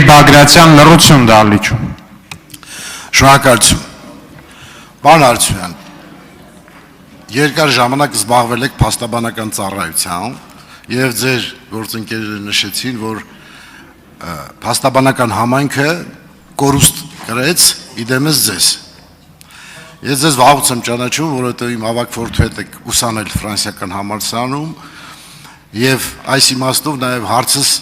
Բագրատյան լրություն դալիճում։ Շնորհակալություն։ Պարոն Արությունյան, երկար ժամանակ զբաղվել եք փաստաբանական ծառայությամբ եւ ձեր գործընկերները նշեցին, որ փաստաբանական համայնքը կորուստ կրեց իդեմս ձեզ։ Ես ձեզ վաղուց եմ ճանաչում, որովհետեւ իմ ավագ որդու հետ եք ուսանել ֆրանսիական համալսարանում եւ այս իմաստով նաեւ հարցս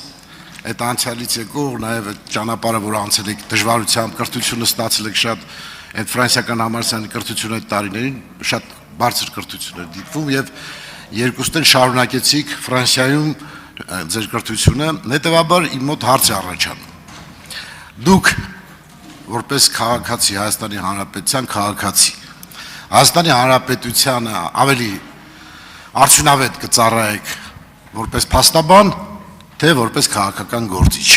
այդ անցյալից եկող նաև այդ ճանապարհը, որ անցել եք դժվարությամբ, կրթությունը ստացել եք շատ այդ ֆրանսիական համալսարանի կրթությունը այդ տարիներին շատ բարձր կրթություն էր դիտվում եւ երկուսն էլ շարունակեցիք Ֆրանսիայում ձեր կրթությունը, հետեւաբար իմ մոտ հարց է առաջանում։ Դուք որպես քաղաքացի Հայաստանի Հանրապետության քաղաքացի Հայաստանի Հանրապետությանը ավելի արդյունավետ կծառայեք որպես փաստաբան թե որպես քաղաքական գործիչ։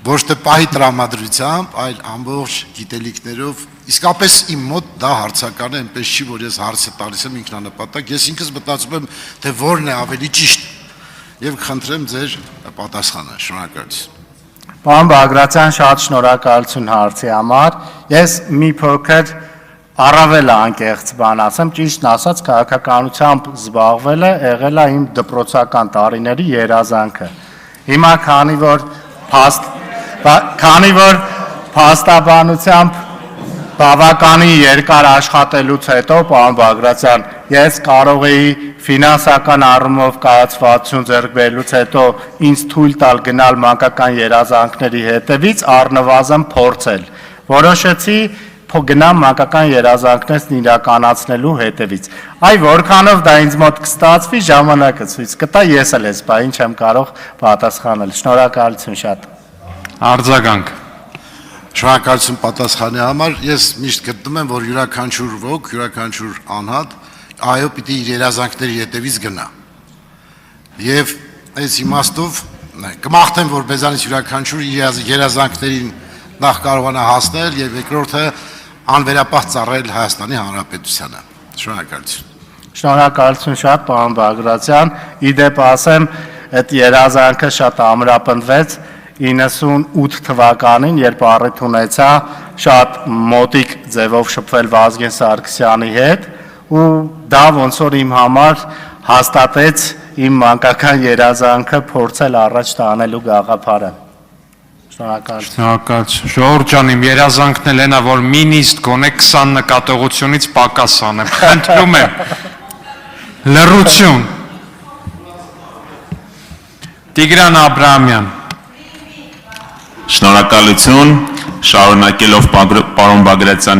Ոչ թե պահի տրամադրությամբ, այլ ամբողջ գիտելիքներով, իսկապես իմ մոտ դա հարցական է, այնպես չի, որ ես հարցը տալիս եմ ինքնանպատակ, ես ինքս մտածում եմ, թե որն է ավելի ճիշտ, եւ խնդրեմ ձեր պատասխանը, շնորհակալություն։ Պարոն Բագրատյան, շատ շնորհակալություն հարցի համար, ես մի փոքր առավել անկեղծ բան ասեմ, ճիշտն ասած քաղաքականությամբ զբաղվել է, եղել է իմ դպրոցական տարիների երազանքը։ Հիմա քանի որ փաստաբանությամբ բավականին երկար աշխատելուց հետո, պարոն Բագրատյան, ես կարող էի ֆինանսական առումով կայացվածություն ձեռք բերելուց հետո ինձ թույլ տալ գնալ մանկական երազանքների հետևից, առնվազն փորձել։ Որոշեցի գնամ մանկական երազանքներն իրականացնելու հետևից։ Այ որքանով դա ինձ մոտ կստացվի, ժամանակը ցույց կտա, ես էլ ես, բա ինչ եմ կարող պատասխանել։ Շնորհակալություն շատ։ Արձագանք։ Շնորհակալություն պատասխանի համար, ես միշտ գտնում եմ, որ յուրաքանչյուր ոք, յուրաքանչյուր անհատ, այո, պիտի իր երազանքների հետևից գնա։ Եվ այս իմաստով կմաղթեմ, որ մեզանից յուրաքանչյուր իր երազանքներին նախ կարողանա հասնել եւ երկրորդը անվերապահ ծառայել Հայաստանի Հանրապետությանը։ Շնորհակալություն։ Շնորհակալություն շատ, պարոն Բագրատյան։ Իդեպ ասեմ, այդ երազանքը շատ ամրապնդվեց 98 թվականին, երբ առիթ ունեցա շատ մոտիկ ձևով շփվել Վազգեն Սարգսյանի հետ, ու դա ոնց որ իմ համար հաստատեց իմ մանկական երազանքը փորձել առաջ տանելու գաղափարը։ Շնորհակալություն։ Ժողովուրդ ջան, իմ երազանքն էլ այնա, որ մինիստ գոնե 20 նկատողությունից պակաս անեմ։ Խնդրում եմ։ Լռություն։ Տիգրան Աբրահամյան։ Շնորհակալություն, շարունակելով պարոն Բագրատյանի